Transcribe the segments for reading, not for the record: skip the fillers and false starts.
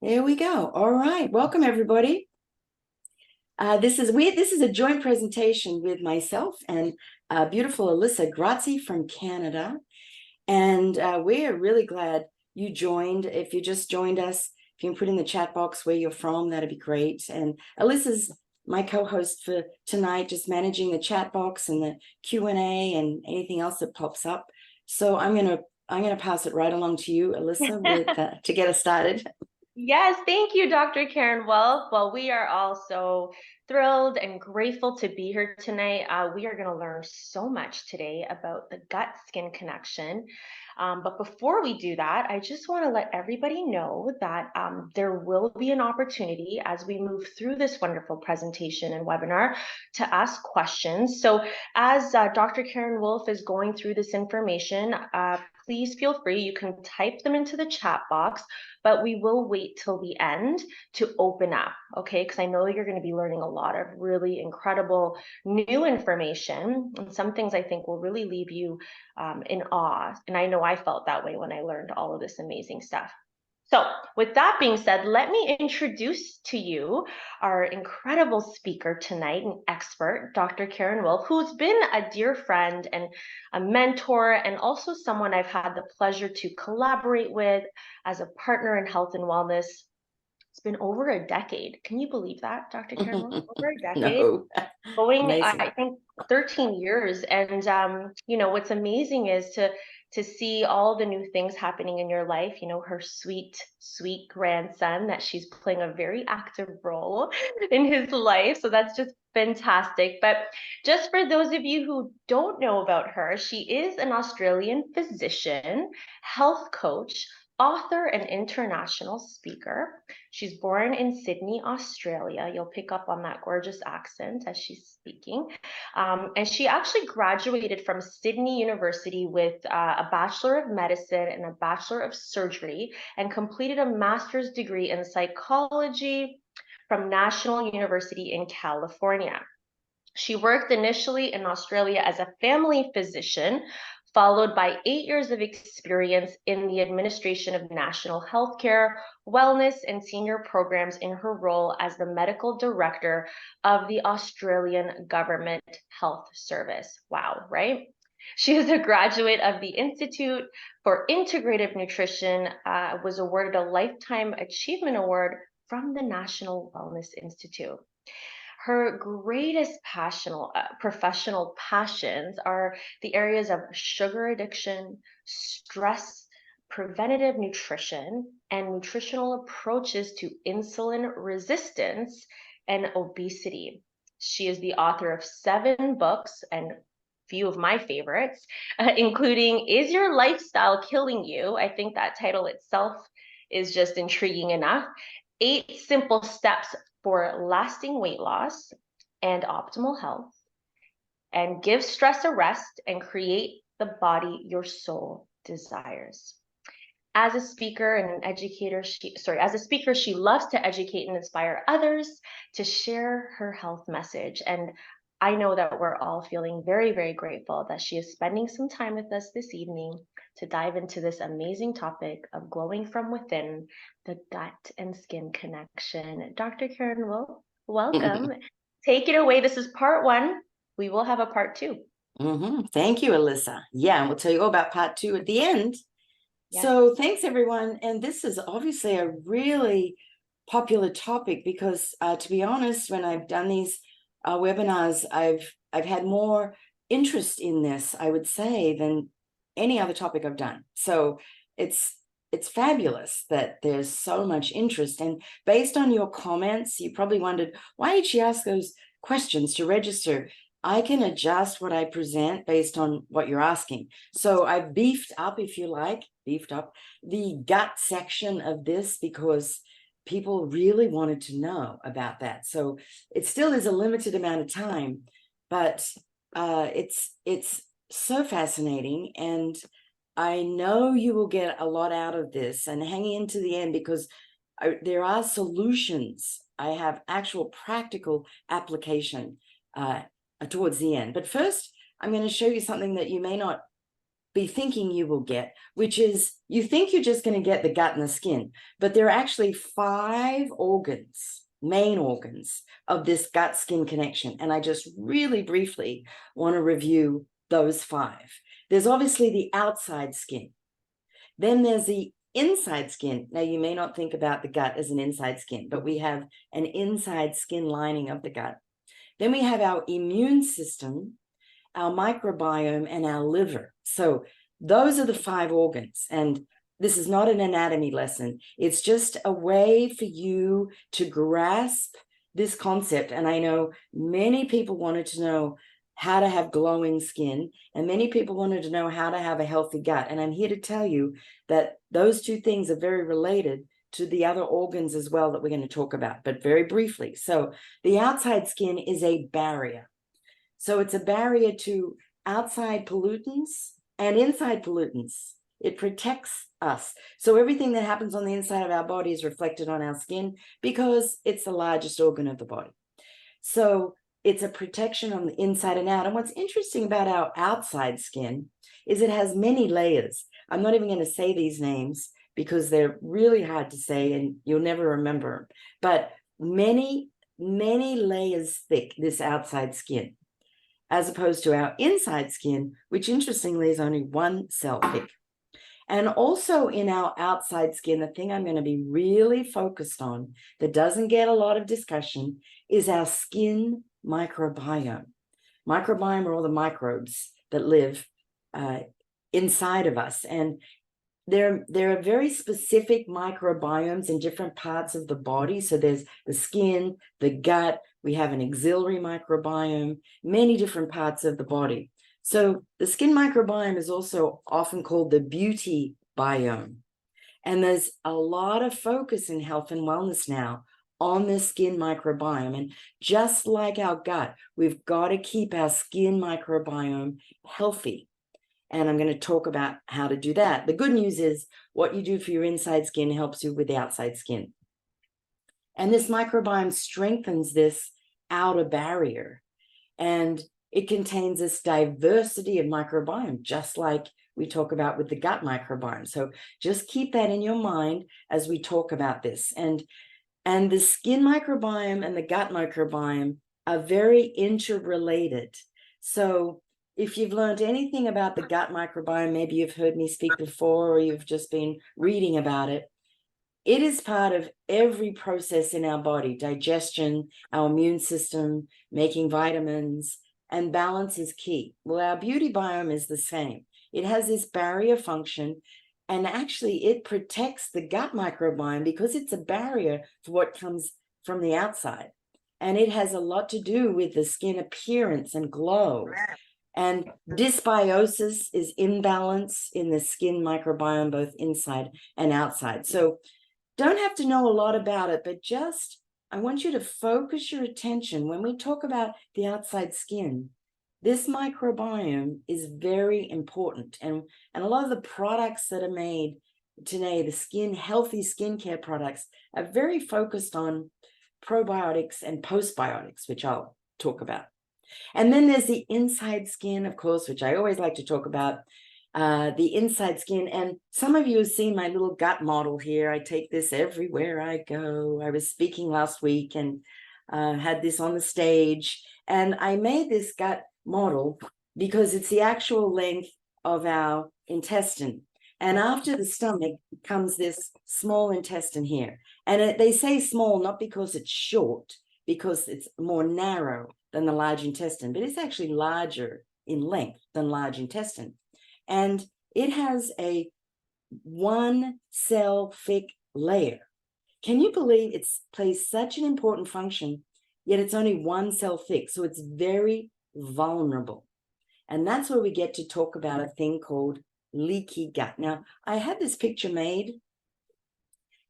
There we go. All right. Welcome, everybody. This is a joint presentation with myself and beautiful Alyssa Grazzi from Canada. And we're really glad you joined. If you just joined us, if you can put in the chat box where you're from, that'd be great. And Alyssa's my co-host for tonight, just managing the chat box and the Q&A and anything else that pops up. So I'm gonna pass it right along to you, Alyssa, with to get us started. Yes, thank you, Dr. Karen Wolf. Well, we are all so thrilled and grateful to be here tonight. We are going to learn so much today about the gut-skin connection. But before we do that, I just want to let everybody know that there will be an opportunity as we move through this wonderful presentation and webinar to ask questions. So as Dr. Karen Wolf is going through this information, please feel free. You can type them into the chat box, but we will wait till the end to open up, okay? Because I know you're going to be learning a lot of really incredible new information, and some things I think will really leave you in awe. And I know I felt that way when I learned all of this amazing stuff. So with that being said, let me introduce to you our incredible speaker tonight, an expert, Dr. Karen Wolf, who's been a dear friend and a mentor, and also someone I've had the pleasure to collaborate with as a partner in health and wellness. It's been over a decade. Can you believe that, Dr. Karen Wolf? Over a decade. No. Going, Amazing. I think 13 years. And what's amazing is to see all the new things happening in your life. Her sweet, sweet grandson, that she's playing a very active role in his life. So that's just fantastic. But just for those of you who don't know about her, she is an Australian physician, health coach, author, and international speaker. She's born in Sydney, Australia. You'll pick up on that gorgeous accent as she's speaking. And she actually graduated from Sydney University with a Bachelor of Medicine and a Bachelor of Surgery, and completed a master's degree in psychology from National University in California. She worked initially in Australia as a family physician, followed by 8 years of experience in the administration of national healthcare, wellness, and senior programs in her role as the medical director of the Australian Government Health Service. Wow, right? She is a graduate of the Institute for Integrative Nutrition, was awarded a Lifetime Achievement Award from the National Wellness Institute. Her greatest professional passions are the areas of sugar addiction, stress, preventative nutrition, and nutritional approaches to insulin resistance and obesity. She is the author of 7 books, and few of my favorites, including Is Your Lifestyle Killing You? I think that title itself is just intriguing enough. 8 Simple Steps for Lasting Weight Loss and Optimal Health, and Give Stress a Rest and Create the Body Your Soul Desires. As a speaker and an educator, she loves to educate and inspire others to share her health message. And I know that we're all feeling very, very grateful that she is spending some time with us this evening to dive into this amazing topic of glowing from within, the gut and skin connection. Dr. Karen Wolf, welcome. Take it away. This is part 1. We will have a part 2. Thank you, Alyssa. Yeah, and we'll tell you all about part 2 at the end. Yes. So thanks, everyone. And this is obviously a really popular topic because, to be honest, when I've done these webinars, I've had more interest in this, I would say, than any other topic I've done. So it's fabulous that there's so much interest. And based on your comments, you probably wondered, why did she ask those questions to register? I can adjust what I present based on what you're asking. So I've beefed up, if you like, the gut section of this because people really wanted to know about that. So it still is a limited amount of time, but it's so fascinating. And I know you will get a lot out of this, and hanging into the end because there are solutions. I have actual practical application towards the end. But first, I'm going to show you something that you may not be thinking you will get, which is you think you're just going to get the gut and the skin, but there are actually 5 organs, main organs of this gut skin connection. And I just really briefly want to review those 5. There's obviously the outside skin. Then there's the inside skin. Now, you may not think about the gut as an inside skin, but we have an inside skin lining of the gut. Then we have our immune system, our microbiome, and our liver. So those are the 5 organs. And this is not an anatomy lesson. It's just a way for you to grasp this concept. And I know many people wanted to know how to have glowing skin, and many people wanted to know how to have a healthy gut. And I'm here to tell you that those 2 things are very related to the other organs as well that we're going to talk about, but very briefly. So the outside skin is a barrier. So it's a barrier to outside pollutants and inside pollutants. It protects us. So everything that happens on the inside of our body is reflected on our skin because it's the largest organ of the body. So it's a protection on the inside and out. And what's interesting about our outside skin is it has many layers. I'm not even going to say these names because they're really hard to say and you'll never remember. But many, many layers thick, this outside skin, as opposed to our inside skin, which interestingly is only 1 cell thick. And also in our outside skin, the thing I'm going to be really focused on that doesn't get a lot of discussion is our skin microbiome. Microbiome are all the microbes that live inside of us. And there are very specific microbiomes in different parts of the body. So there's the skin, the gut, we have an axillary microbiome, many different parts of the body. So the skin microbiome is also often called the beauty biome. And there's a lot of focus in health and wellness now on the skin microbiome. And just like our gut, we've got to keep our skin microbiome healthy. And I'm going to talk about how to do that. The good news is what you do for your inside skin helps you with the outside skin. And this microbiome strengthens this outer barrier. And it contains this diversity of microbiome, just like we talk about with the gut microbiome. So just keep that in your mind as we talk about this. And the skin microbiome and the gut microbiome are very interrelated. So if you've learned anything about the gut microbiome, maybe you've heard me speak before or you've just been reading about it, it is part of every process in our body: digestion, our immune system, making vitamins, and balance is key. Well, our beauty biome is the same. It has this barrier function, and actually it protects the gut microbiome because it's a barrier for what comes from the outside. And it has a lot to do with the skin appearance and glow. And dysbiosis is imbalance in the skin microbiome, both inside and outside. So don't have to know a lot about it, but just, I want you to focus your attention when we talk about the outside skin. This microbiome is very important. And a lot of the products that are made today, the healthy skincare products, are very focused on probiotics and postbiotics, which I'll talk about. And then there's the inside skin, of course, which I always like to talk about. The inside skin. And some of you have seen my little gut model here. I take this everywhere I go. I was speaking last week and had this on the stage. And I made this gut model because it's the actual length of our intestine. And after the stomach comes this small intestine here. And they say small, not because it's short, because it's more narrow than the large intestine, but it's actually larger in length than large intestine. And it has a 1 cell thick layer. Can you believe it plays such an important function, yet it's only 1 cell thick? So it's very vulnerable. And that's where we get to talk about a thing called leaky gut. Now, I had this picture made,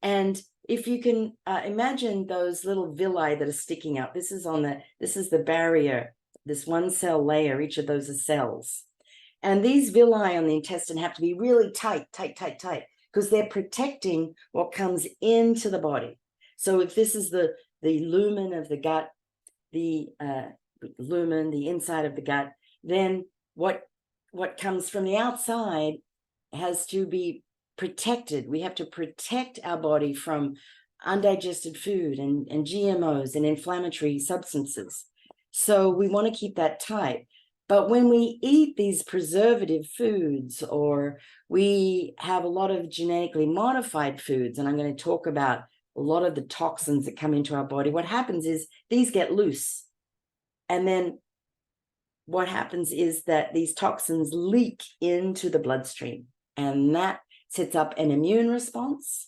and if you can imagine those little villi that are sticking out, this is the barrier, this 1 cell layer, each of those are cells. And these villi on the intestine have to be really tight, because they're protecting what comes into the body. So if this is the lumen of the gut, the lumen, the inside of the gut, then what what comes from the outside has to be protected. We have to protect our body from undigested food and GMOs and inflammatory substances. So we want to keep that tight. But when we eat these preservative foods, or we have a lot of genetically modified foods, and I'm going to talk about a lot of the toxins that come into our body, what happens is these get loose. And then what happens is that these toxins leak into the bloodstream, and that sets up an immune response.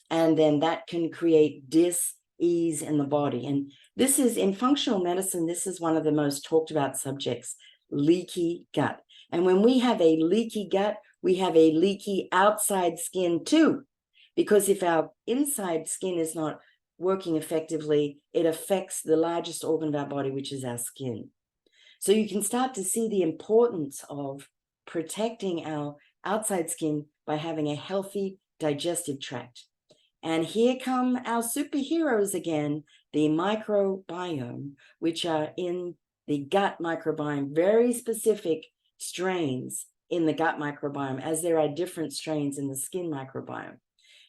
And then that can create dis-ease in the body. And this is, in functional medicine, this is one of the most talked about subjects, leaky gut. And when we have a leaky gut, we have a leaky outside skin too. Because if our inside skin is not working effectively, it affects the largest organ of our body, which is our skin. So you can start to see the importance of protecting our outside skin by having a healthy digestive tract. And here come our superheroes again, the microbiome, which are in the gut microbiome, very specific strains in the gut microbiome, as there are different strains in the skin microbiome.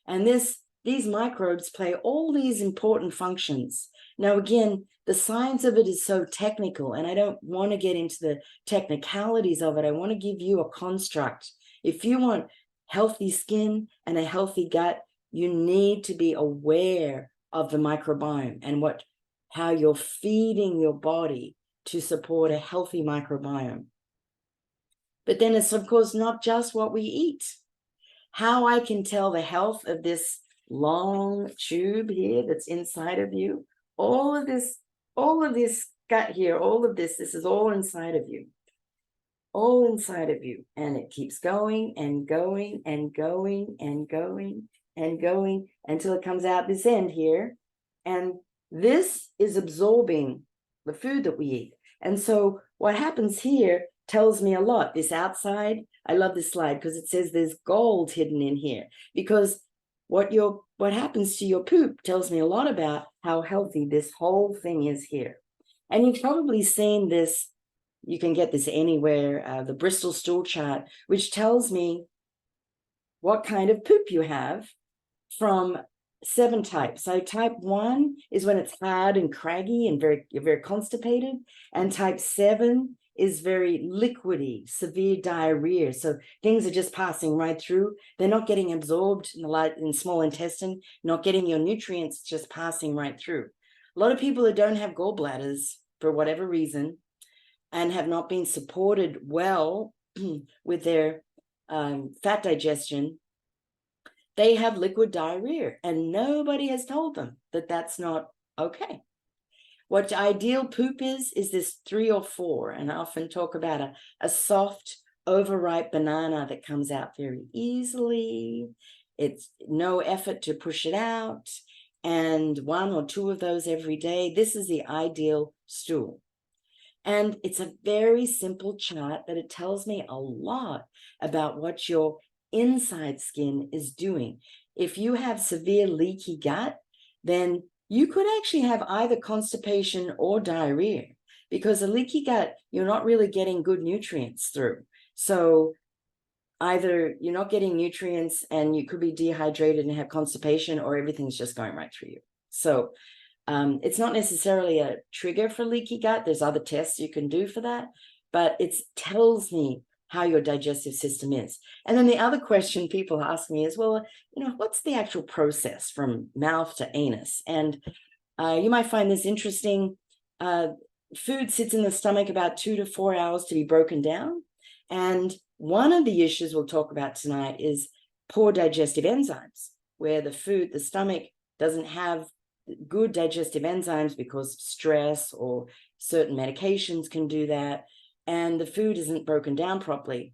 And these microbes play all these important functions. Now, again, the science of it is so technical, and I don't want to get into the technicalities of it. I want to give you a construct. If you want healthy skin and a healthy gut, you need to be aware of the microbiome and how you're feeding your body to support a healthy microbiome. But then it's, of course, not just what we eat. How I can tell the health of this long tube here that's inside of you, all of this gut here, this is all inside of you. All inside of you. And it keeps going and going and going and going and going until it comes out this end here. And this is absorbing the food that we eat. And so what happens here tells me a lot. This outside, I love this slide because it says there's gold hidden in here, because what happens to your poop tells me a lot about how healthy this whole thing is here. And you've probably seen this, you can get this anywhere, the Bristol stool chart, which tells me what kind of poop you have from 7 types. So type 1 is when it's hard and craggy and you're very constipated. And type 7 is very liquidy, severe diarrhea. So things are just passing right through. They're not getting absorbed in the small intestine, not getting your nutrients, just passing right through. A lot of people who don't have gallbladders for whatever reason and have not been supported well with their fat digestion, they have liquid diarrhea, and nobody has told them that that's not okay. What ideal poop is this 3 or 4, and I often talk about a soft, overripe banana that comes out very easily. It's no effort to push it out, and 1 or 2 of those every day. This is the ideal stool. And it's a very simple chart, but it tells me a lot about what your inside skin is doing. If you have severe leaky gut, then you could actually have either constipation or diarrhea, because a leaky gut, you're not really getting good nutrients through. So either you're not getting nutrients and you could be dehydrated and have constipation, or everything's just going right through you. So it's not necessarily a trigger for leaky gut. There's other tests you can do for that, but it tells me how your digestive system is. And then the other question people ask me is, well, what's the actual process from mouth to anus? And you might find this interesting. Food sits in the stomach about 2 to 4 hours to be broken down. And one of the issues we'll talk about tonight is poor digestive enzymes, where the stomach doesn't have good digestive enzymes because of stress, or certain medications can do that, and the food isn't broken down properly.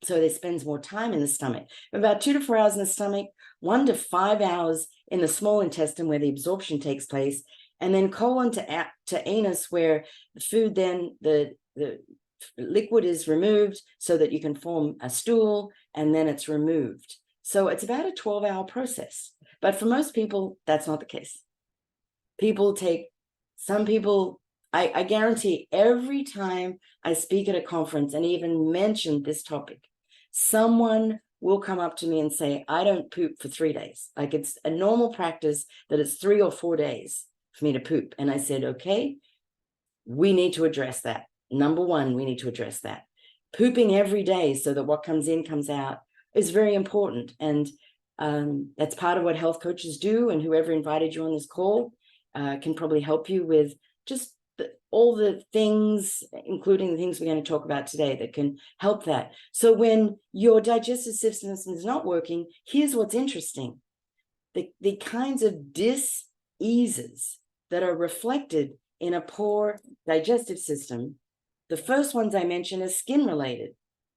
So it spends more time in the stomach. About 2 to 4 hours in the stomach, 1 to 5 hours in the small intestine where the absorption takes place, and then colon to anus, where the food, then the liquid is removed so that you can form a stool, and then it's removed. So it's about a 12-hour process. But for most people, that's not the case. Some people I guarantee every time I speak at a conference and even mention this topic, someone will come up to me and say, I don't poop for 3 days. Like, it's a normal practice that it's 3 or 4 days for me to poop. And I said, okay, we need to address that. Number one, we need to address that. Pooping every day so that what comes in comes out is very important. And that's part of what health coaches do. And whoever invited you on this call can probably help you with just all the things, including the things we're going to talk about today, that can help that. So when your digestive system is not working, here's what's interesting. The kinds of dis-eases that are reflected in a poor digestive system, the first ones I mentioned are skin related,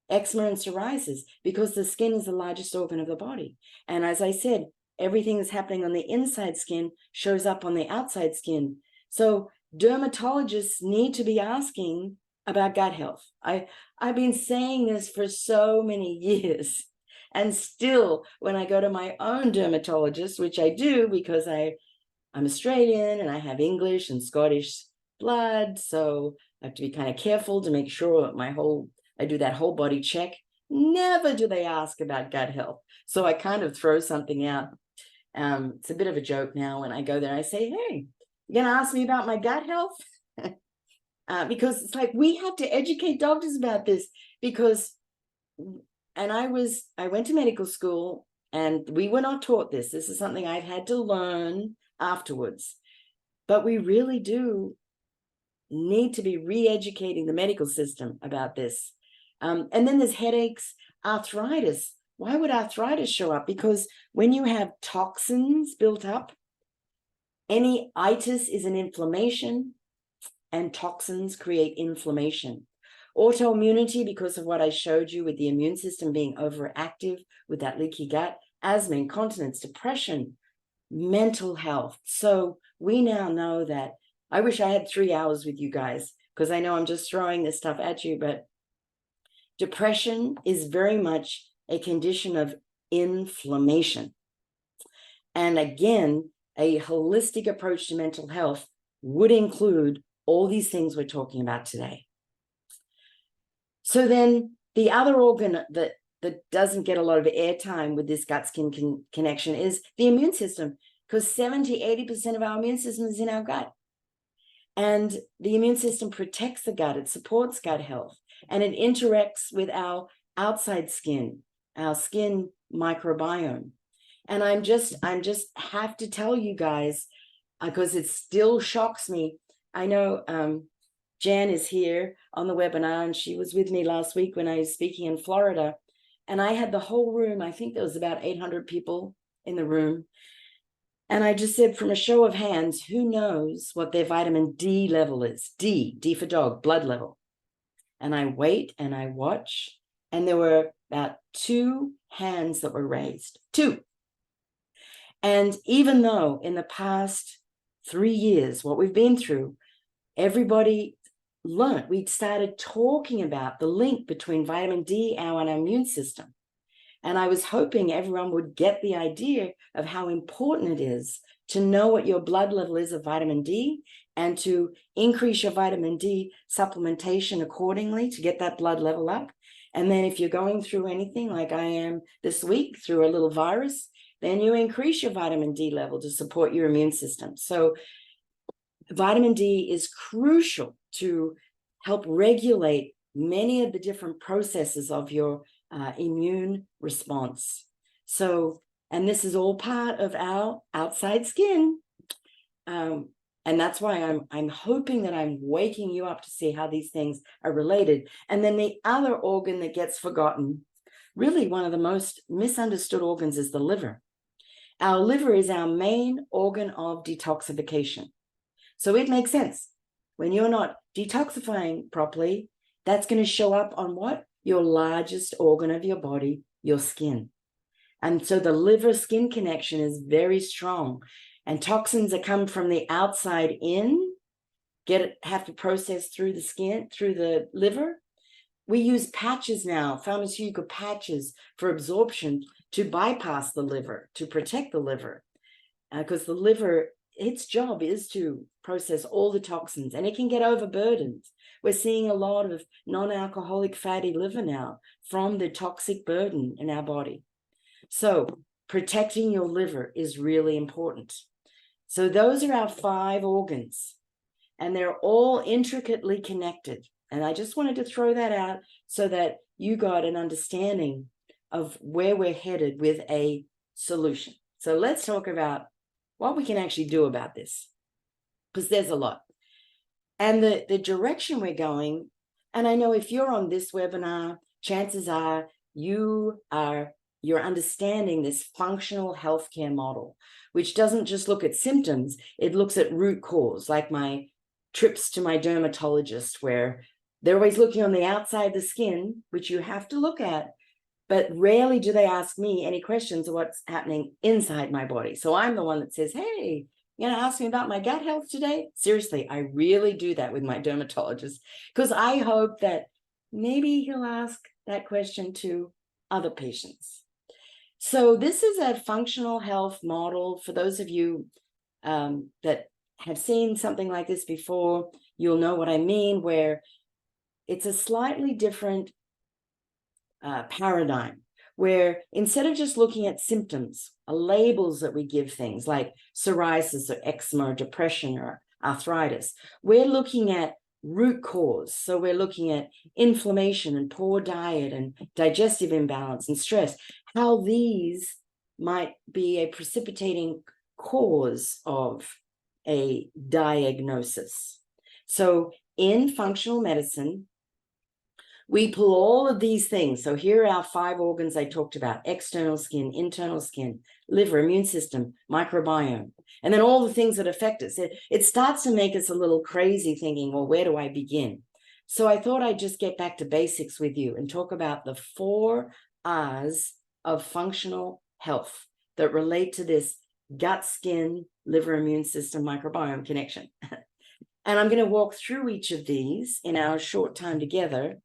eczema and psoriasis, because the skin is the largest organ of the body. And as I said, everything that's happening on the inside skin shows up on the outside skin. So dermatologists need to be asking about gut health. I've been saying this for so many years. And still, when I go to my own dermatologist, which I do because I'm Australian and I have English and Scottish blood, so I have to be kind of careful to make sure I do that whole body check. Never do they ask about gut health. So I kind of throw something out. It's a bit of a joke now when I go there and I say, hey, you're going to ask me about my gut health? Because it's like, we have to educate doctors about this, because, and I went to medical school and we were not taught this. This is something I've had to learn afterwards. But we really do need to be re-educating the medical system about this. And then there's headaches, arthritis. Why would arthritis show up? Because when you have toxins built up, any itis is an inflammation, and toxins create inflammation. Autoimmunity, because of what I showed you with the immune system being overactive with that leaky gut, asthma, incontinence, depression, mental health. So we now know that. I wish I had 3 hours with you guys, because I know I'm just throwing this stuff at you, but depression is very much a condition of inflammation. And again, a holistic approach to mental health would include all these things we're talking about today. So then the other organ that doesn't get a lot of airtime with this gut-skin connection is the immune system, because 70-80% of our immune system is in our gut. And the immune system protects the gut, it supports gut health, and it interacts with our outside skin, our skin microbiome. And I'm just have to tell you guys, because it still shocks me. I know Jan is here on the webinar, and she was with me last week when I was speaking in Florida. And I had the whole room, I think there was about 800 people in the room. And I just said, from a show of hands, who knows what their vitamin D level is? D for dog, blood level. And I wait and I watch, and there were about 2 hands that were raised, 2. And even though in the past 3 years, what we've been through, everybody learned, we started talking about the link between vitamin D and our immune system. And I was hoping everyone would get the idea of how important it is to know what your blood level is of vitamin D, and to increase your vitamin D supplementation accordingly to get that blood level up. And then if you're going through anything like I am this week through a little virus, then you increase your vitamin D level to support your immune system. So vitamin D is crucial to help regulate many of the different processes of your immune response. So, and this is all part of our outside skin. And that's why I'm hoping that I'm waking you up to see how these things are related. And then the other organ that gets forgotten, really one of the most misunderstood organs, is the liver. Our liver is our main organ of detoxification. So it makes sense. When you're not detoxifying properly, that's going to show up on what? Your largest organ of your body, your skin. And so the liver-skin connection is very strong. And toxins that come from the outside in have to process through the skin, through the liver. We use patches now, pharmaceutical patches, for absorption to bypass the liver, to protect the liver, because the liver its job is to process all the toxins, and it can get overburdened. We're seeing a lot of non-alcoholic fatty liver now from the toxic burden in our body. So protecting your liver is really important. So those are our 5 organs, and they're all intricately connected. And I just wanted to throw that out so that you got an understanding of where we're headed with a solution. So let's talk about what we can actually do about this, because there's a lot. And the direction we're going, and I know if you're on this webinar, chances are you're understanding this functional healthcare model, which doesn't just look at symptoms, it looks at root cause, like my trips to my dermatologist, where they're always looking on the outside of the skin, which you have to look at, but rarely do they ask me any questions of what's happening inside my body. So I'm the one that says, hey, you're going to ask me about my gut health today? Seriously, I really do that with my dermatologist, because I hope that maybe he'll ask that question to other patients. So this is a functional health model. For those of you that have seen something like this before, you'll know what I mean, where it's a slightly different paradigm, where instead of just looking at symptoms, labels that we give things like psoriasis or eczema or depression or arthritis, we're looking at root cause. So we're looking at inflammation and poor diet and digestive imbalance and stress, how these might be a precipitating cause of a diagnosis. So in functional medicine, we pull all of these things. So here are our 5 organs I talked about: external skin, internal skin, liver, immune system, microbiome, and then all the things that affect us. It starts to make us a little crazy thinking, well, where do I begin? So I thought I'd just get back to basics with you and talk about the 4 R's of functional health that relate to this gut, skin, liver, immune system, microbiome connection. And I'm going to walk through each of these in our short time together,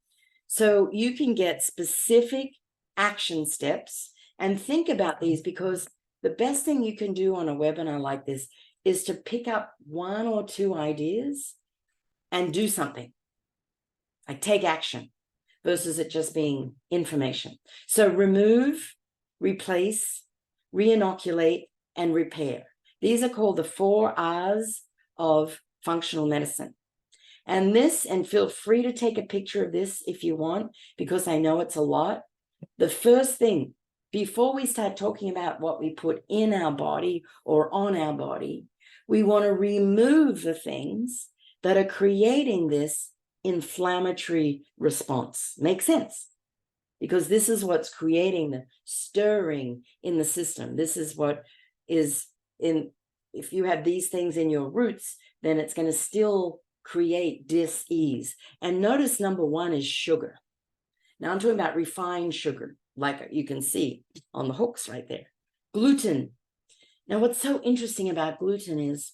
so you can get specific action steps and think about these, because the best thing you can do on a webinar like this is to pick up 1 or 2 ideas and do something, like take action, versus it just being information. So remove, replace, reinoculate, and repair. These are called the 4 R's of functional medicine. And this, and feel free to take a picture of this if you want, because I know it's a lot. The first thing, before we start talking about what we put in our body or on our body, we want to remove the things that are creating this inflammatory response. Makes sense? Because this is what's creating the stirring in the system. This is what is in, if you have these things in your roots, then it's going to still create dis-ease. And notice number 1 is sugar. Now I'm talking about refined sugar, like you can see on the hooks right there. Gluten. Now what's so interesting about gluten is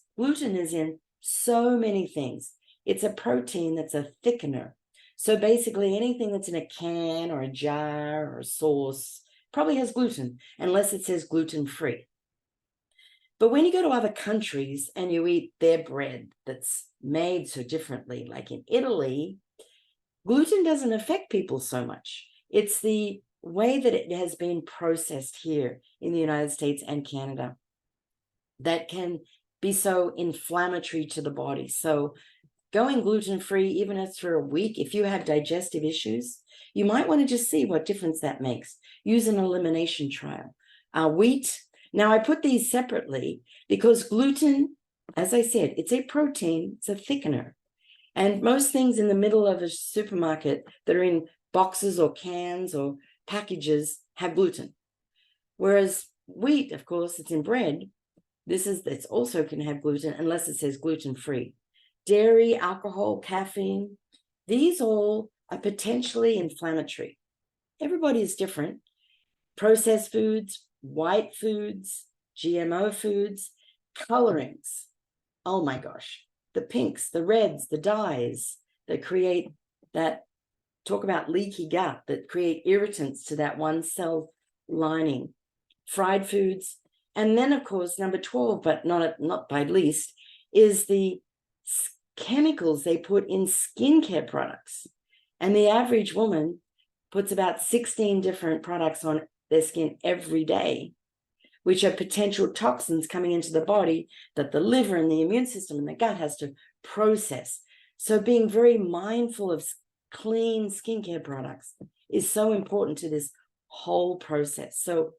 in so many things. It's a protein that's a thickener. So basically anything that's in a can or a jar or a sauce probably has gluten, unless it says gluten-free. But when you go to other countries and you eat their bread that's made so differently, like in Italy, gluten doesn't affect people so much. It's the way that it has been processed here in the United States and Canada that can be so inflammatory to the body. So going gluten-free, even if it's for a week, if you have digestive issues, you might want to just see what difference that makes. Use an elimination trial. Wheat. Now, I put these separately because gluten, as I said, it's a protein, it's a thickener. And most things in the middle of a supermarket that are in boxes or cans or packages have gluten. Whereas wheat, of course, it's in bread. It's also can have gluten unless it says gluten-free. Dairy, alcohol, caffeine, these all are potentially inflammatory. Everybody is different. Processed foods, white foods, GMO foods, colorings. Oh my gosh, the pinks, the reds, the dyes that create that, talk about leaky gut, that create irritants to that one cell lining. Fried foods, And then, of course, number 12, but not by least, is the chemicals they put in skincare products. And the average woman puts about 16 different products on their skin every day, which are potential toxins coming into the body that the liver and the immune system and the gut has to process. So being very mindful of clean skincare products is so important to this whole process. So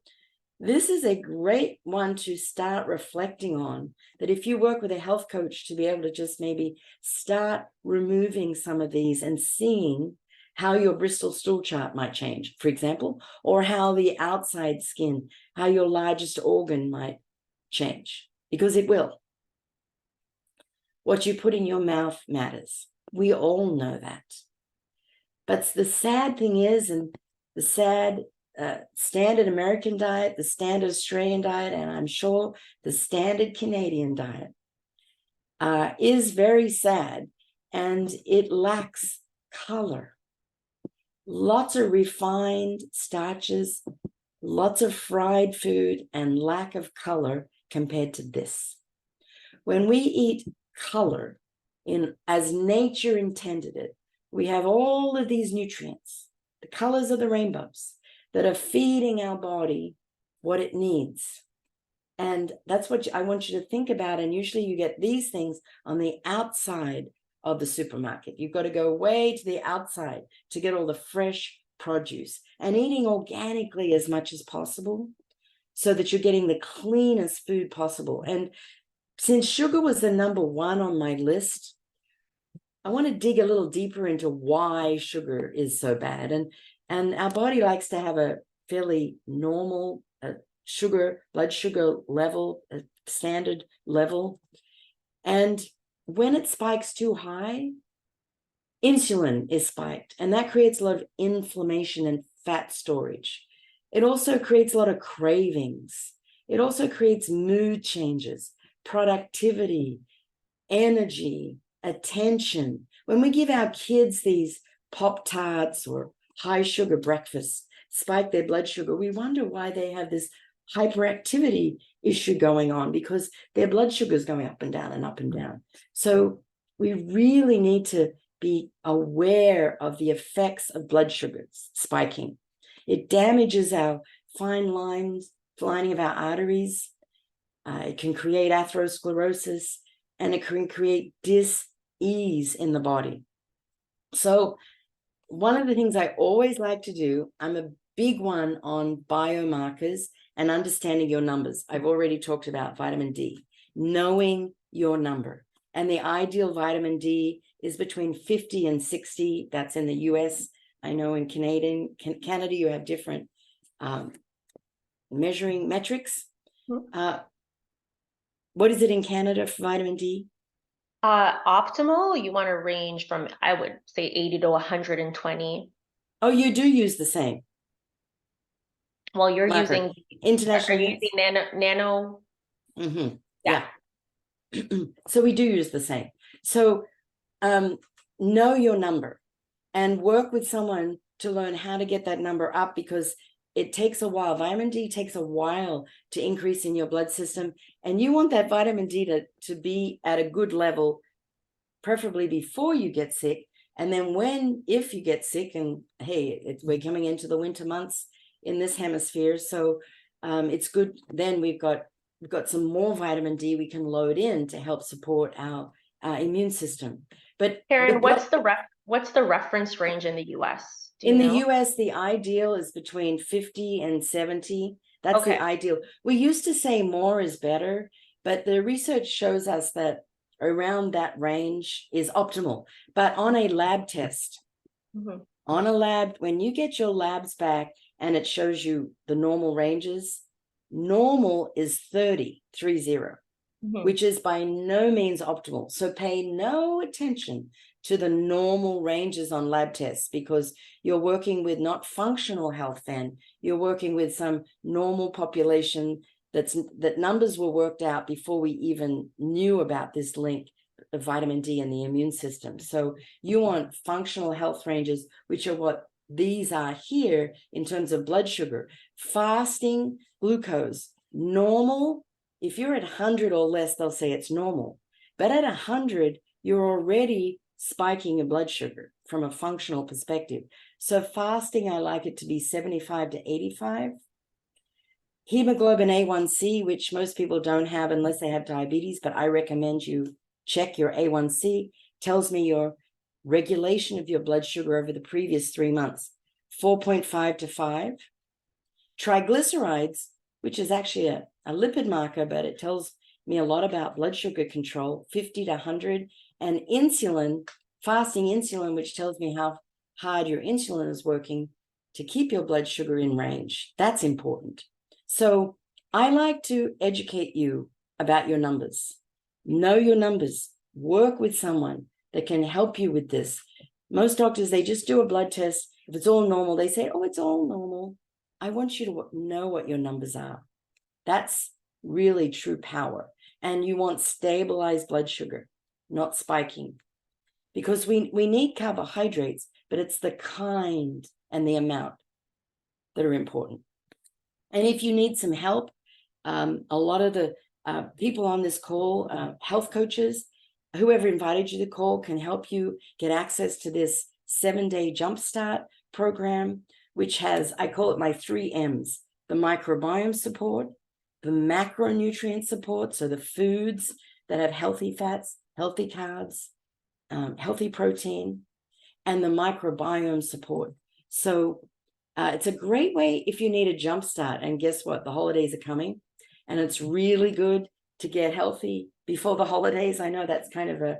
this is a great one to start reflecting on, that if you work with a health coach, to be able to just maybe start removing some of these and seeing how your Bristol stool chart might change, for example, or how the outside skin, how your largest organ might change, because it will. What you put in your mouth matters. We all know that. But the sad thing is, and the sad standard American diet, the standard Australian diet, and I'm sure the standard Canadian diet is very sad, and it lacks color. Lots of refined starches, lots of fried food, and lack of color compared to this. When we eat color as nature intended it, we have all of these nutrients, the colors of the rainbows, that are feeding our body what it needs. And that's what I want you to think about. And usually you get these things on the outside of the supermarket. You've got to go way to the outside to get all the fresh produce, and eating organically as much as possible so that you're getting the cleanest food possible. And since sugar was the number one on my list, I want to dig a little deeper into why sugar is so bad. And our body likes to have a fairly normal blood sugar level, a standard level. And when it spikes too high, insulin is spiked, and that creates a lot of inflammation and fat storage. It also creates a lot of cravings. It also creates mood changes, productivity, energy, attention. When we give our kids these Pop-Tarts or high sugar breakfasts, spike their blood sugar, we wonder why they have this hyperactivity issue going on, because their blood sugar is going up and down and up and down. So we really need to be aware of the effects of blood sugars spiking. It damages our fine lines, lining of our arteries. It can create atherosclerosis, and it can create dis-ease in the body. So one of the things I always like to do, I'm a big one on biomarkers and understanding your numbers. I've already talked about vitamin D, knowing your number. And the ideal vitamin D is between 50 and 60. That's in the US. I know in Canada, you have different measuring metrics. What is it in Canada for vitamin D? Optimal, you want to range from, I would say, 80 to 120. Oh, you do use the same. Well, you're marker. using International. Are you using nano? Mm-hmm. Yeah. So we do use the same. So know your number and work with someone to learn how to get that number up, because it takes a while. Vitamin D takes a while to increase in your blood system, and you want that vitamin D to be at a good level, preferably before you get sick. And then if you get sick, and hey, we're coming into the winter months in this hemisphere, so it's good. Then we've got some more vitamin D we can load in to help support our immune system. But Karen, what's the reference range in the US? In the US, the ideal is between 50 and 70. That's the ideal. We used to say more is better, but the research shows us that around that range is optimal. But on a lab test, when you get your labs back and it shows you the normal ranges, normal is 30, which is by no means optimal. So pay no attention to the normal ranges on lab tests, because you're working with not functional health then. You're working with some normal population that numbers were worked out before we even knew about this link of vitamin D and the immune system. So you want functional health ranges, which are what these are here in terms of blood sugar. Fasting glucose Normal, if you're at 100 or less, they'll say it's normal. But at 100, you're already spiking your blood sugar from a functional perspective. So fasting, I like it to be 75 to 85. Hemoglobin A1C, which most people don't have unless they have diabetes, but I recommend you check your A1C, tells me your regulation of your blood sugar over the previous 3 months, 4.5 to 5. Triglycerides, which is actually a lipid marker, but it tells me a lot about blood sugar control, 50 to 100. And insulin, fasting insulin, which tells me how hard your insulin is working to keep your blood sugar in range. That's important. So I like to educate you about your numbers. Know your numbers. Work with someone that can help you with this. Most doctors, they just do a blood test. If it's all normal, they say, oh, it's all normal. I want you to know what your numbers are. That's really true power. And you want stabilized blood sugar, not spiking. Because we need carbohydrates, but it's the kind and the amount that are important. And if you need some help, a lot of the people on this call, health coaches, whoever invited you to the call can help you get access to this 7-day jumpstart program, which has, I call it my 3 M's, the microbiome support, the macronutrient support, so the foods that have healthy fats, healthy carbs, healthy protein, and the microbiome support. So it's a great way if you need a jump start. And guess what? The holidays are coming, and it's really good to get healthy before the holidays. I know that's kind of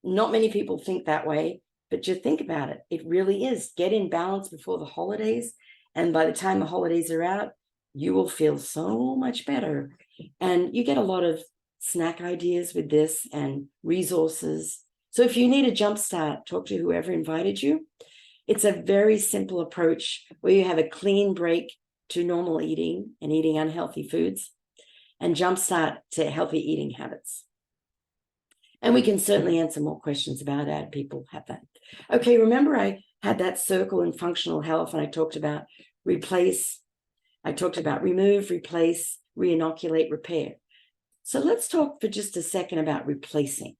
not many people think that way, but just think about it. It really is. Get in balance before the holidays. And by the time the holidays are out, you will feel so much better. And you get a lot of snack ideas with this and resources. So if you need a jump start, talk to whoever invited you. It's a very simple approach where you have a clean break to normal eating and eating unhealthy foods and jumpstart to healthy eating habits. And we can certainly answer more questions about that. People have that. Okay, remember I had that circle in functional health, and I talked about replace. I talked about remove, replace, reinoculate, repair. So let's talk for just a second about replacing.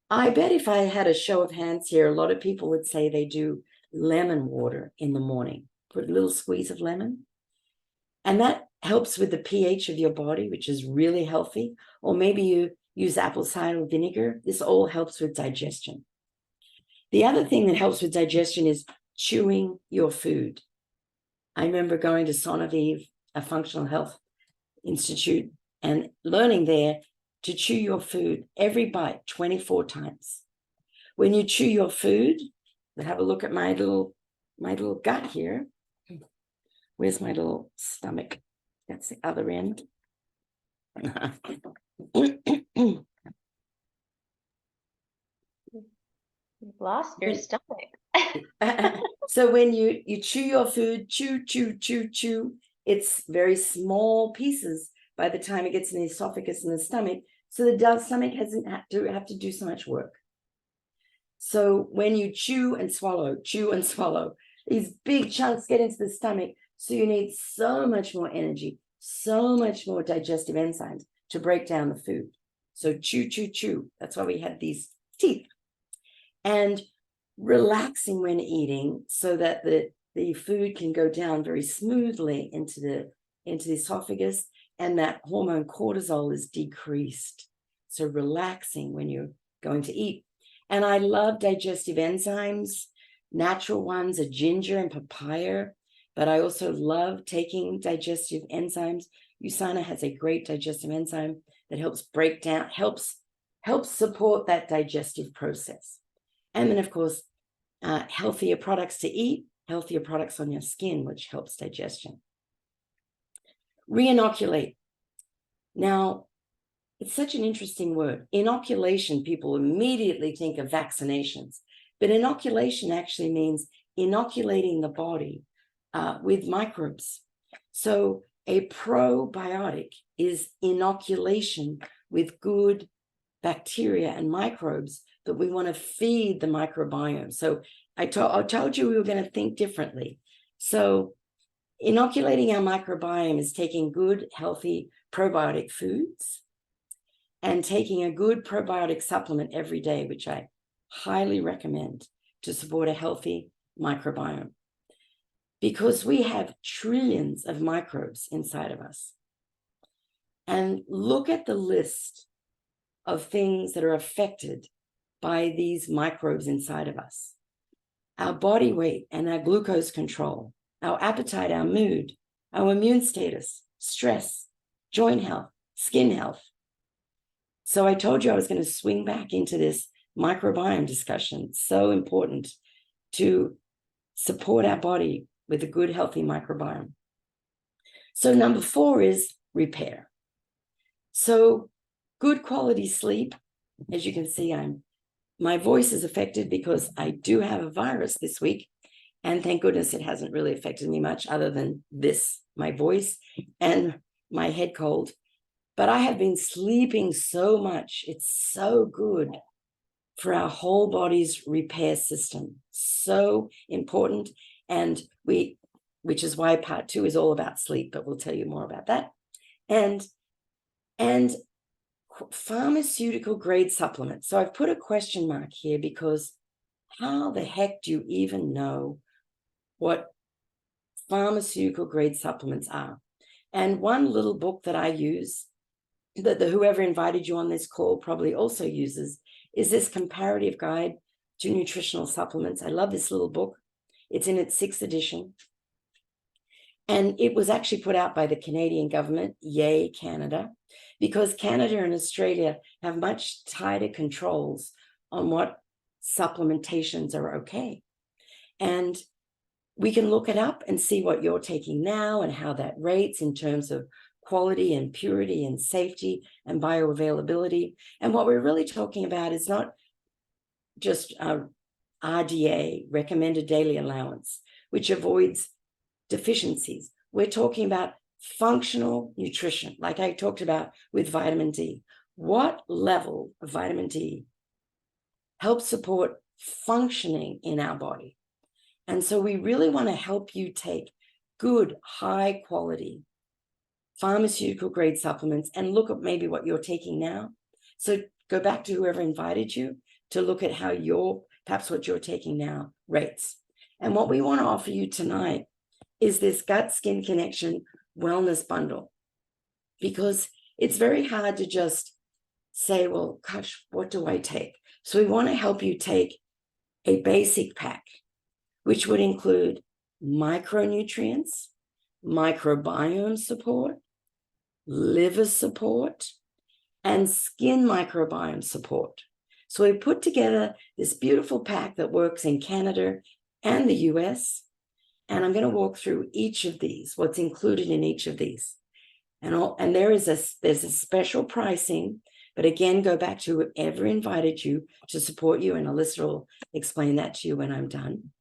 I bet if I had a show of hands here, a lot of people would say they do lemon water in the morning. Put a little squeeze of lemon. And that helps with the pH of your body, which is really healthy. Or maybe you use apple cider vinegar. This all helps with digestion. The other thing that helps with digestion is chewing your food. I remember going to Sonovive, a functional health institute, and learning there to chew your food every bite 24 times. When you chew your food, have a look at my little gut here. Where's my little stomach? That's the other end. You've lost your stomach. So when you chew your food, chew, it's very small pieces by the time it gets in the esophagus and the stomach. So the stomach hasn't have to do so much work. So when you chew and swallow, these big chunks get into the stomach. So you need so much more energy, so much more digestive enzymes to break down the food. So chew. That's why we have these teeth. And relaxing when eating so that the food can go down very smoothly into the esophagus, and that hormone cortisol is decreased. So relaxing when you're going to eat. And I love digestive enzymes. Natural ones are ginger and papaya, but I also love taking digestive enzymes. USANA has a great digestive enzyme that helps break down, helps support that digestive process. And then, of course, healthier products to eat, healthier products on your skin, which helps digestion. Reinoculate. Now, it's such an interesting word. Inoculation, people immediately think of vaccinations, but inoculation actually means inoculating the body with microbes. So a probiotic is inoculation with good bacteria and microbes that we want to feed the microbiome. So I told you we were going to think differently. So inoculating our microbiome is taking good, healthy probiotic foods and taking a good probiotic supplement every day, which I highly recommend to support a healthy microbiome. Because we have trillions of microbes inside of us. And look at the list of things that are affected by these microbes inside of us. Our body weight and our glucose control, our appetite, our mood, our immune status, stress, joint health, skin health. So I told you I was going to swing back into this microbiome discussion. It's so important to support our body with a good, healthy microbiome. So number 4 is repair. So good quality sleep. As you can see, my voice is affected because I do have a virus this week. And thank goodness it hasn't really affected me much other than this, my voice and my head cold. But I have been sleeping so much. It's so good for our whole body's repair system. So important. And which is why part 2 is all about sleep, but we'll tell you more about that. And pharmaceutical grade supplements. So I've put a question mark here because how the heck do you even know what pharmaceutical grade supplements are? And one little book that I use, that whoever invited you on this call probably also uses, is this Comparative Guide to Nutritional Supplements. I love this little book. It's in its 6th edition. And it was actually put out by the Canadian government, yay, Canada, because Canada and Australia have much tighter controls on what supplementations are okay. And we can look it up and see what you're taking now and how that rates in terms of quality and purity and safety and bioavailability. And what we're really talking about is not just RDA, recommended daily allowance, which avoids deficiencies. We're talking about functional nutrition, like I talked about with vitamin D. What level of vitamin D helps support functioning in our body? And so we really want to help you take good, high quality pharmaceutical grade supplements and look at maybe what you're taking now. So go back to whoever invited you to look at how perhaps what you're taking now rates. And what we want to offer you tonight is this Gut Skin Connection Wellness Bundle, because it's very hard to just say, well, gosh, what do I take? So we want to help you take a basic pack, which would include micronutrients, microbiome support, liver support, and skin microbiome support. So we put together this beautiful pack that works in Canada and the US. And I'm going to walk through each of these, what's included in each of these. And there's a special pricing, but again, go back to whoever invited you to support you, and Alyssa will explain that to you when I'm done.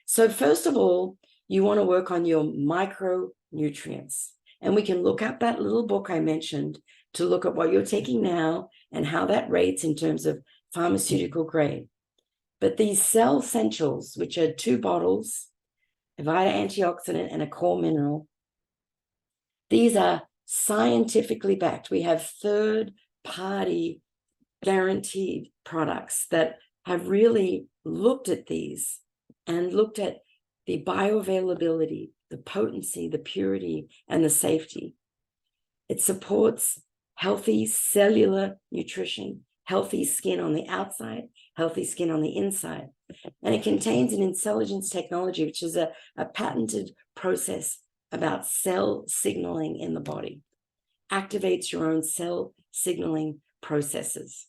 So first of all, you want to work on your micronutrients. And we can look up that little book I mentioned to look at what you're taking now and how that rates in terms of pharmaceutical grade. But these Cell Essentials, which are 2 bottles, a Vita antioxidant and a core mineral, these are scientifically backed. We have third-party guaranteed products that have really looked at these and looked at the bioavailability, the potency, the purity, and the safety. It supports healthy cellular nutrition, healthy skin on the outside, healthy skin on the inside. And it contains an intelligence technology, which is a patented process about cell signaling in the body. Activates your own cell signaling processes.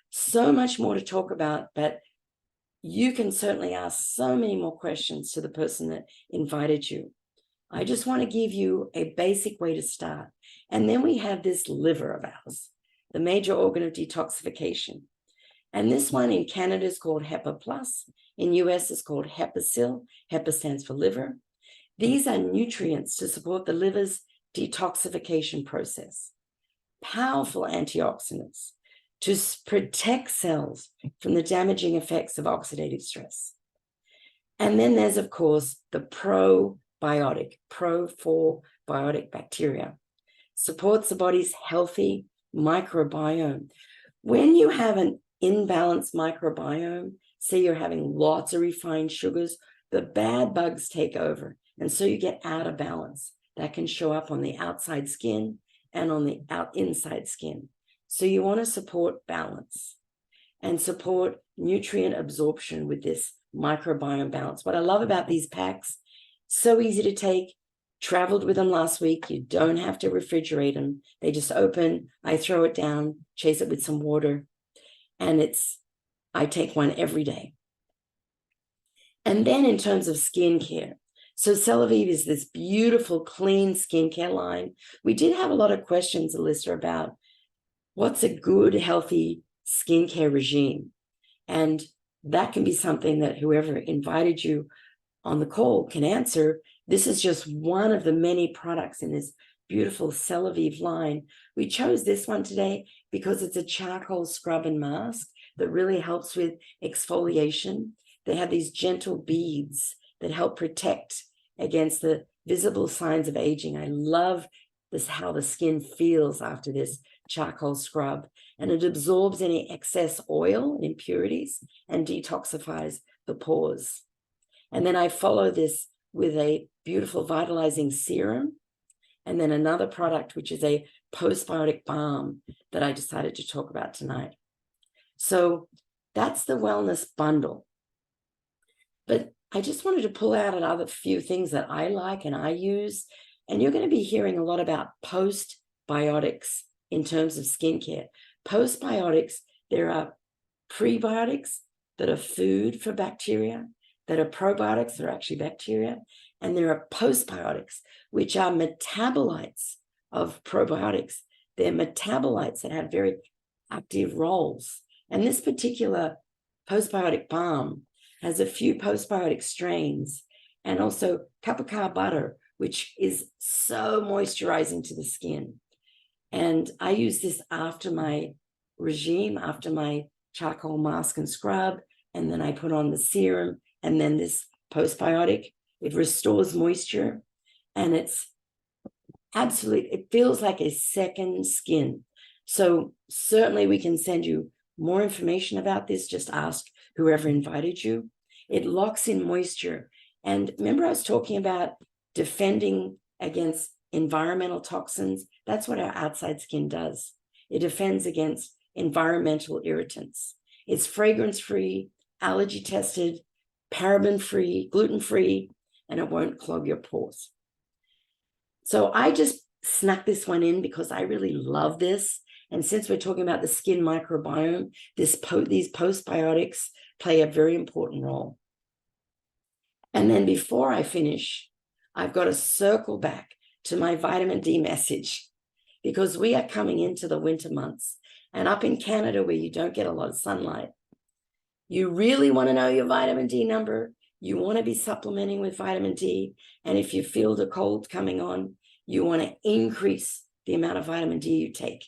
So much more to talk about, but you can certainly ask so many more questions to the person that invited you. I just want to give you a basic way to start. And then we have this liver of ours, the major organ of detoxification. And this one in Canada is called HEPA Plus. In US is called HEPACIL. HEPA stands for liver. These are nutrients to support the liver's detoxification process. Powerful antioxidants to protect cells from the damaging effects of oxidative stress. And then there's, of course, the probiotic bacteria. Supports the body's healthy microbiome. When you have an imbalanced microbiome, say you're having lots of refined sugars, the bad bugs take over. And so you get out of balance. That can show up on the outside skin and on the inside skin. So you want to support balance and support nutrient absorption with this microbiome balance. What I love about these packs, so easy to take. Traveled with them last week. You don't have to refrigerate them. They just open, I throw it down, chase it with some water, and I take one every day. And then in terms of skincare, so Celavive is this beautiful, clean skincare line. We did have a lot of questions, Alyssa, about what's a good, healthy skincare regime. And that can be something that whoever invited you on the call can answer. This is just one of the many products in this beautiful Celavive line. We chose this one today because it's a charcoal scrub and mask that really helps with exfoliation. They have these gentle beads that help protect against the visible signs of aging. I love this, how the skin feels after this charcoal scrub, and it absorbs any excess oil and impurities and detoxifies the pores. And then I follow this with a beautiful vitalizing serum, and then another product, which is a postbiotic balm that I decided to talk about tonight. So that's the wellness bundle. But I just wanted to pull out another few things that I like and I use. And you're going to be hearing a lot about postbiotics in terms of skincare. Postbiotics, there are prebiotics that are food for bacteria, that are probiotics that are actually bacteria, and there are postbiotics, which are metabolites of probiotics. They're metabolites that have very active roles. And this particular postbiotic balm has a few postbiotic strains, and also Kapoka butter, which is so moisturizing to the skin. And I use this after my regime, after my charcoal mask and scrub, and then I put on the serum, and then this postbiotic. It restores moisture, and it's absolutely, it feels like a second skin. So certainly we can send you more information about this. Just ask whoever invited you. It locks in moisture. And remember, I was talking about defending against environmental toxins. That's what our outside skin does. It defends against environmental irritants. It's fragrance-free, allergy-tested, paraben-free, gluten-free, and it won't clog your pores. So I just snuck this one in because I really love this. And since we're talking about the skin microbiome, these postbiotics play a very important role. And then before I finish, I've got to circle back to my vitamin D message, because we are coming into the winter months. And up in Canada, where you don't get a lot of sunlight, you really want to know your vitamin D number. You want to be supplementing with vitamin D. And if you feel the cold coming on, you want to increase the amount of vitamin D you take.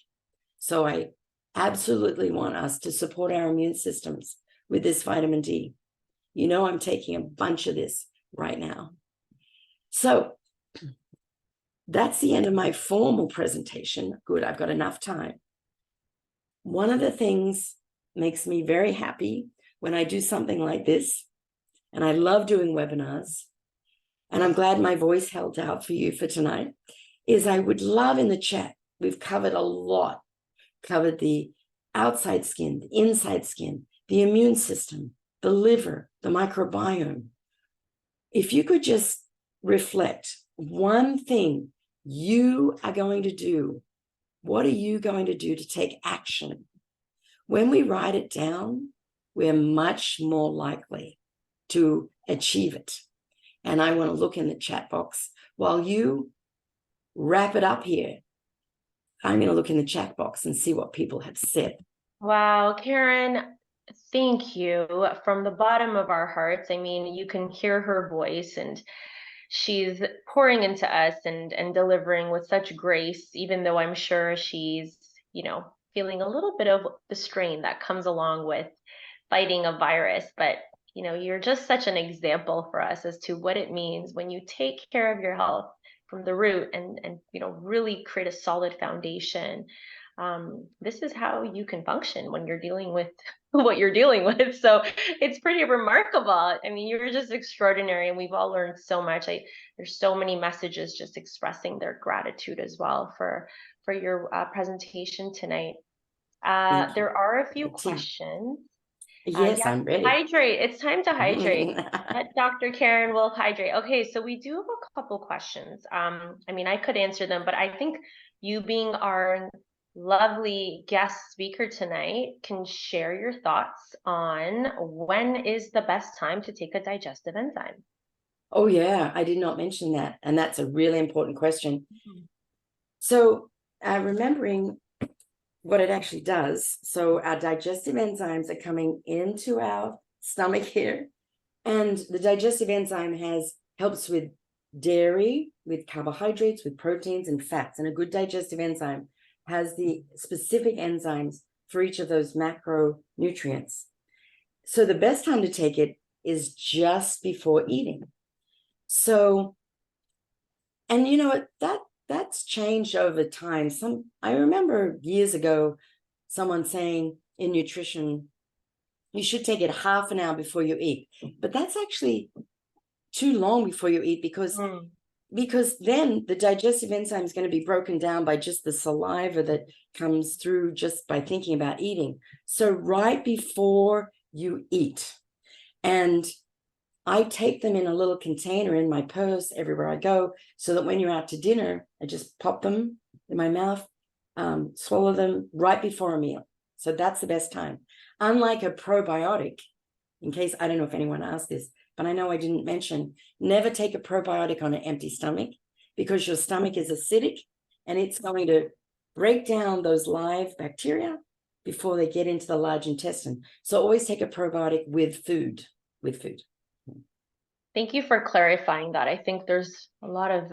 So I absolutely want us to support our immune systems with this vitamin D. You know, I'm taking a bunch of this right now. So that's the end of my formal presentation. Good, I've got enough time. One of the things makes me very happy when I do something like this, and I love doing webinars, and I'm glad my voice held out for you for tonight, is I would love in the chat, we've covered a lot, covered the outside skin, the inside skin, the immune system, the liver, the microbiome. If you could just reflect one thing you are going to do, what are you going to do to take action? When we write it down, we're much more likely to achieve it. And I want to look in the chat box while you wrap it up here. I'm going to look in the chat box and see what people have said. Wow, Karen, thank you from the bottom of our hearts. I mean, you can hear her voice, and she's pouring into us and delivering with such grace, even though I'm sure she's, feeling a little bit of the strain that comes along with fighting a virus. But you know, you're just such an example for us as to what it means when you take care of your health from the root and you know, really create a solid foundation. This is how you can function when you're dealing with what you're dealing with. So it's pretty remarkable. I mean, you're just extraordinary, and we've all learned so much. There's so many messages just expressing their gratitude as well for your presentation tonight. Thank you. There are a few Me too. questions. Yes, Yes, I'm ready. hydrate. It's time to hydrate. Let Dr. Karen will hydrate. Okay, so we do have a couple questions. I mean, I could answer them, but I think you being our lovely guest speaker tonight can share your thoughts on when is the best time to take a digestive enzyme. Oh, yeah, I did not mention that. And that's a really important question. So, remembering what it actually does. So, our digestive enzymes are coming into our stomach here, and the digestive enzyme helps with dairy, with carbohydrates, with proteins and fats. And a good digestive enzyme has the specific enzymes for each of those macronutrients. So, the best time to take it is just before eating. So, and you know what, that's changed over time. I remember years ago someone saying in nutrition, you should take it half an hour before you eat. But that's actually too long before you eat, because then the digestive enzyme is going to be broken down by just the saliva that comes through just by thinking about eating. So right before you eat. And I take them in a little container in my purse everywhere I go, so that when you're out to dinner, I just pop them in my mouth, swallow them right before a meal. So that's the best time. Unlike a probiotic, in case, I don't know if anyone asked this, but I know I didn't mention, never take a probiotic on an empty stomach, because your stomach is acidic and it's going to break down those live bacteria before they get into the large intestine. So always take a probiotic with food. Thank you for clarifying that. I think there's a lot of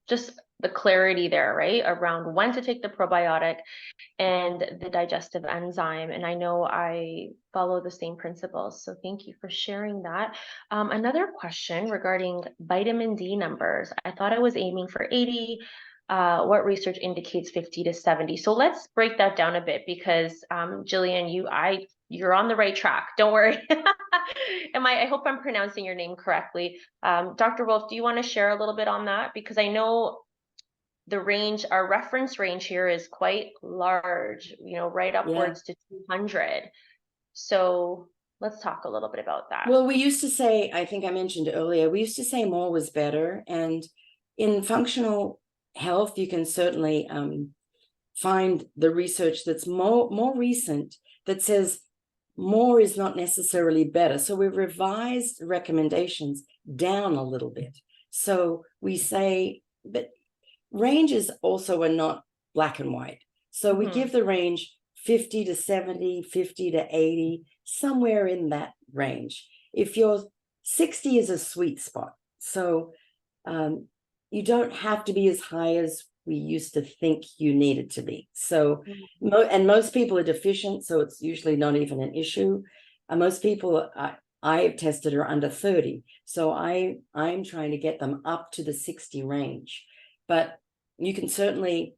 just the clarity there, right, around when to take the probiotic and the digestive enzyme. And I know I follow the same principles. So thank you for sharing that. Another question regarding vitamin D numbers. I thought I was aiming for 80. What research indicates 50 to 70? So let's break that down a bit, because Jillian, you're on the right track. Don't worry. I hope I'm pronouncing your name correctly. Dr. Wolf, do you want to share a little bit on that? Because I know the range, our reference range here is quite large, you know, right upwards to 200. So let's talk a little bit about that. Well, we used to say, I think I mentioned earlier, we used to say more was better. And in functional health, you can certainly find the research that's more recent that says more is not necessarily better. So we've revised recommendations down a little bit. So we say, but ranges also are not black and white. So we give the range 50 to 70, 50 to 80, somewhere in that range. If you're 60 is a sweet spot. So you don't have to be as high as we used to think you needed to be. So, and most people are deficient, so it's usually not even an issue. Most people I've tested are under 30. So I'm trying to get them up to the 60 range. But you can certainly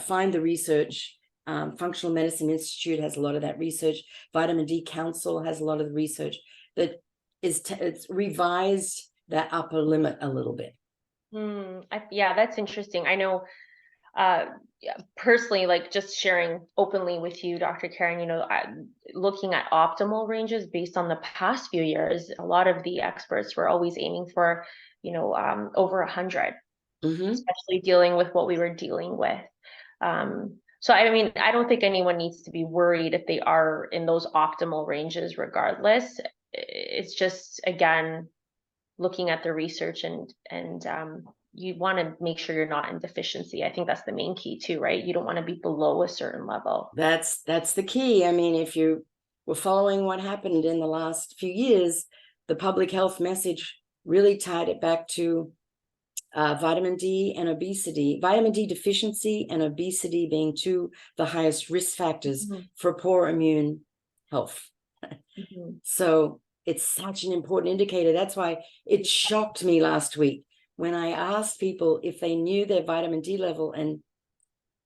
find the research. Functional Medicine Institute has a lot of that research. Vitamin D Council has a lot of the research that it's revised that upper limit a little bit. Yeah, that's interesting. I know personally, like just sharing openly with you, Dr. Karen, you know, looking at optimal ranges based on the past few years, a lot of the experts were always aiming for, you know, over 100, especially dealing with what we were dealing with. So, I mean, I don't think anyone needs to be worried if they are in those optimal ranges regardless. It's just, again, looking at the research and you want to make sure you're not in deficiency. I think that's the main key too, right? You don't want to be below a certain level. That's the key. I mean, if you were following what happened in the last few years, the public health message really tied it back to vitamin D and obesity, vitamin D deficiency and obesity being two the highest risk factors for poor immune health. So it's such an important indicator. That's why it shocked me last week when I asked people if they knew their vitamin D level, and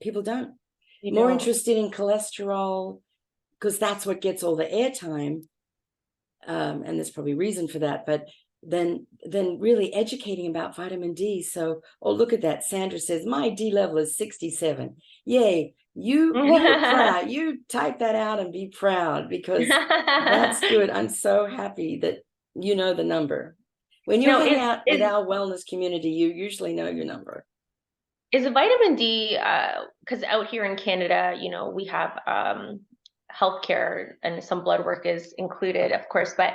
people don't. You More don't. interested in cholesterol, because that's what gets all the airtime. And there's probably reason for that, but then really educating about vitamin D. So, oh, look at that. Sandra says, my D level is 67. Yay. You're proud. You type that out and be proud, because that's good. I'm so happy that you know the number. When you hang out with our wellness community, you usually know your number. Is vitamin D, because out here in Canada, we have healthcare and some blood work is included, of course, but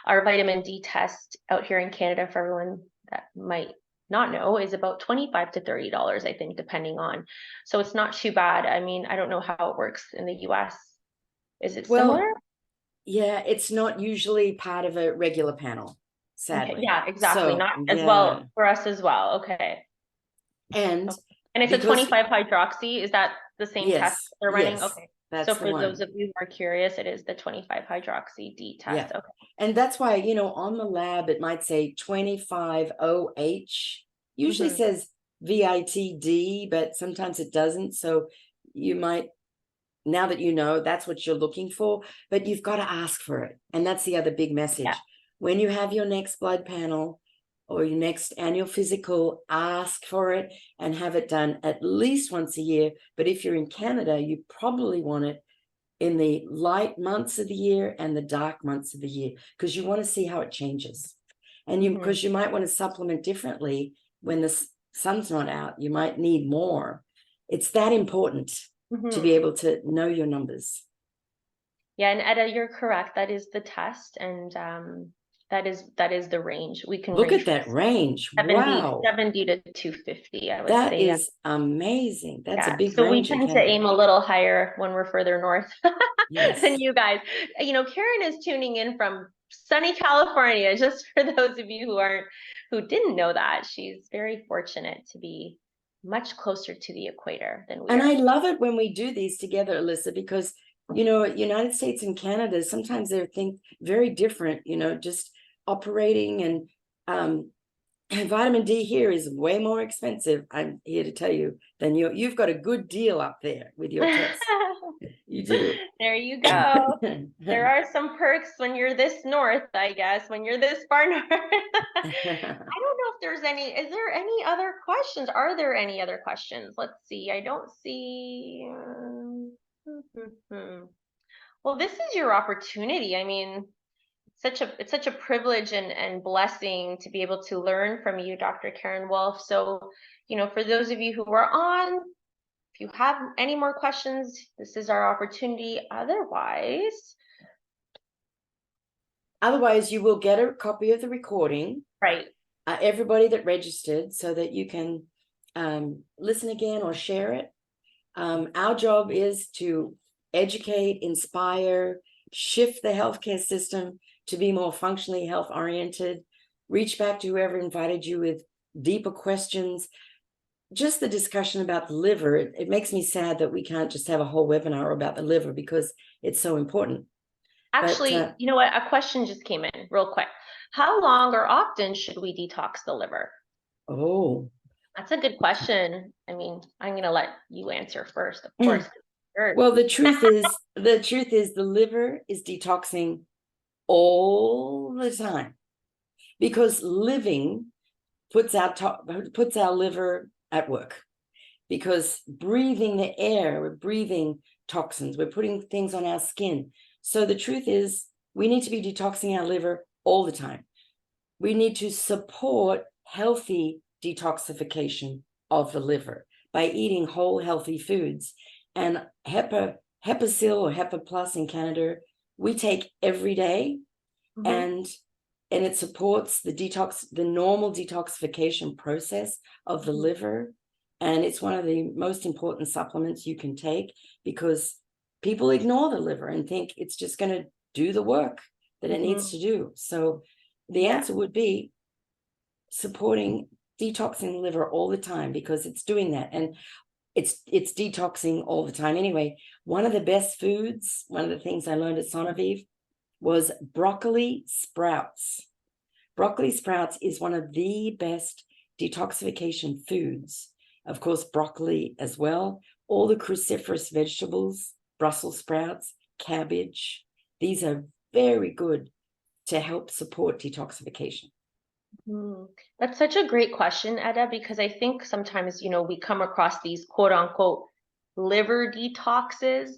our vitamin D test out here in Canada, for everyone that might not know, is about $25 to $30, I think, depending on. So it's not too bad. I mean, I don't know how it works in the US. Is it similar? Yeah, it's not usually part of a regular panel, sadly. Okay, yeah, exactly. So, Not as well for us as well. Okay. And it's a 25 hydroxy. Is that the same test they're running? Yes, okay. That's so for those of you who are curious, it is the 25 hydroxy D test. Yeah. Okay. And that's why, on the lab, it might say 25OH. Usually says VITD, but sometimes it doesn't. So you might, now that you know, that's what you're looking for, but you've got to ask for it. And that's the other big message. Yeah. When you have your next blood panel or your next annual physical, ask for it and have it done at least once a year. But if you're in Canada, you probably want it in the light months of the year and the dark months of the year, because you want to see how it changes. And because you might want to supplement differently when the sun's not out. You might need more. It's that important to be able to know your numbers. Yeah, and Etta, you're correct. That is the test, and that is the range. We can look at that range. 70 to 250. I would say that is amazing. That's a big so range. we tend to aim a little higher when we're further north than you guys. Karen is tuning in from sunny California. Just for those of you who didn't know that, she's very fortunate to be much closer to the equator than we are. And I love it when we do these together, Alyssa, because United States and Canada, sometimes they think very different, just operating, and vitamin D here is way more expensive, I'm here to tell you, than you've got a good deal up there with your test. You do. There you go. There are some perks when you're this north, I guess, when you're this far north. I don't know if there's is there any other questions? Are there any other questions? Let's see. I don't see. Well, this is your opportunity. I mean, it's such a privilege and blessing to be able to learn from you, Dr. Karen Wolf. So, for those of you who are on, if you have any more questions, this is our opportunity. Otherwise, you will get a copy of the recording. Right. Everybody that registered, so that you can listen again or share it. Our job is to educate, inspire, shift the healthcare system to be more functionally health oriented, reach back to whoever invited you with deeper questions. Just the discussion about the liver, it makes me sad that we can't just have a whole webinar about the liver, because it's so important. Actually, you know what? A question just came in real quick. How long or often should we detox the liver? Oh, that's a good question. I mean, I'm going to let you answer first, of course. Well, the truth is the liver is detoxing all the time, because living puts our liver at work, because breathing the air, we're breathing toxins, we're putting things on our skin. So the truth is, we need to be detoxing our liver all the time. We need to support healthy detoxification of the liver by eating whole healthy foods. And Hepasil or Hepa Plus in Canada, we take every day, and it supports the normal detoxification process of the liver. And it's one of the most important supplements you can take, because people ignore the liver and think it's just going to do the work that it needs to do. So the answer would be supporting detoxing the liver all the time, because it's doing that. And it's detoxing all the time. Anyway, one of the best foods, one of the things I learned at Sonovive was broccoli sprouts. Broccoli sprouts is one of the best detoxification foods. Of course, broccoli as well. All the cruciferous vegetables, Brussels sprouts, cabbage. These are very good to help support detoxification. That's such a great question, Etta, because I think sometimes, we come across these quote unquote liver detoxes,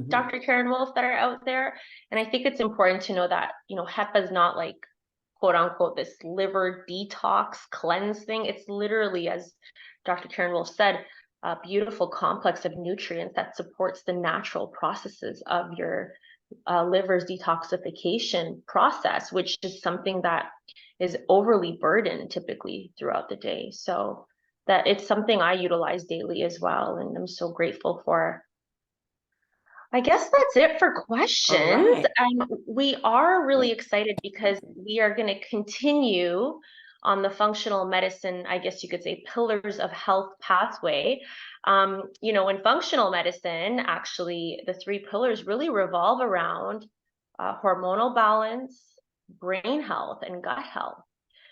Dr. Karen Wolf, that are out there. And I think it's important to know that, HEPA is not like quote unquote this liver detox cleanse thing. It's literally, as Dr. Karen Wolf said, a beautiful complex of nutrients that supports the natural processes of your liver's detoxification process, which is something that is overly burdened typically throughout the day. So that it's something I utilize daily as well, and I'm so grateful for. I guess that's it for questions. Right. We are really excited because we are going to continue on the functional medicine, I guess you could say, pillars of health pathway. In functional medicine, actually, the three pillars really revolve around hormonal balance, brain health, and gut health.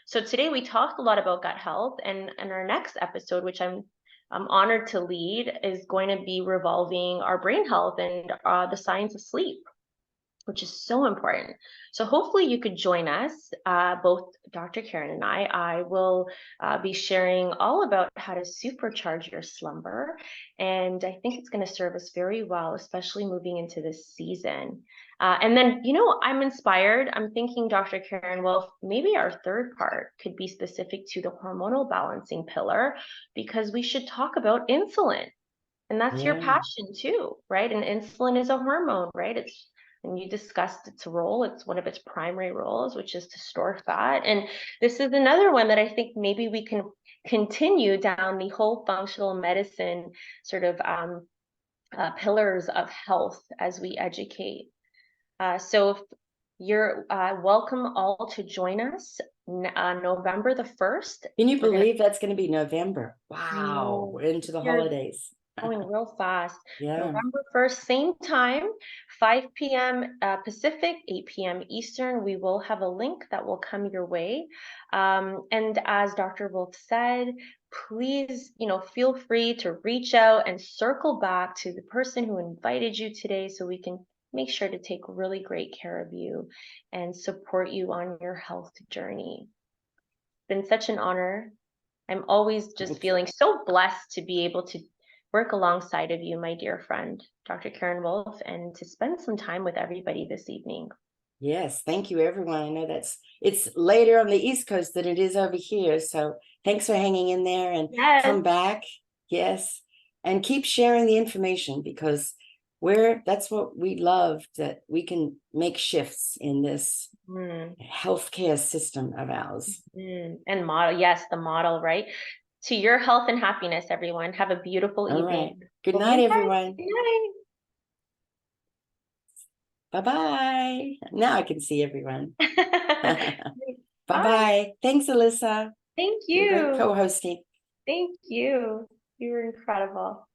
So today we talked a lot about gut health, and in our next episode, which I'm honored to lead, is going to be revolving our brain health and the science of sleep, which is so important. So hopefully you could join us, both Dr. Karen and I. I will be sharing all about how to supercharge your slumber. And I think it's going to serve us very well, especially moving into this season. And then, I'm inspired. I'm thinking, Dr. Karen, well, maybe our third part could be specific to the hormonal balancing pillar, because we should talk about insulin. And that's your passion too, right? And insulin is a hormone, right? And you discussed its role. It's one of its primary roles, which is to store fat. And this is another one that I think maybe we can continue down the whole functional medicine sort of pillars of health as we educate. So if you're welcome all to join us November the 1st. Can you believe that's going to be November? Wow, we're into the holidays. Going real fast. Yeah. November 1st, same time, 5 p.m. Pacific, 8 p.m. Eastern. We will have a link that will come your way. And as Dr. Wolf said, please, feel free to reach out and circle back to the person who invited you today so we can make sure to take really great care of you and support you on your health journey. It's been such an honor. I'm always just feeling so blessed to be able to work alongside of you, my dear friend, Dr. Karen Wolf, and to spend some time with everybody this evening. Yes, thank you, everyone. I know it's later on the East Coast than it is over here. So thanks for hanging in there and come back. Yes. And keep sharing the information, because that's what we love, that we can make shifts in this healthcare system of ours. And model, yes, the model, right? To your health and happiness, everyone. Have a beautiful evening. Right. Good night, everyone. Good night. Bye-bye. Now I can see everyone. Bye-bye. Thanks, Alyssa. Thank you. Great co-hosting. Thank you. You were incredible.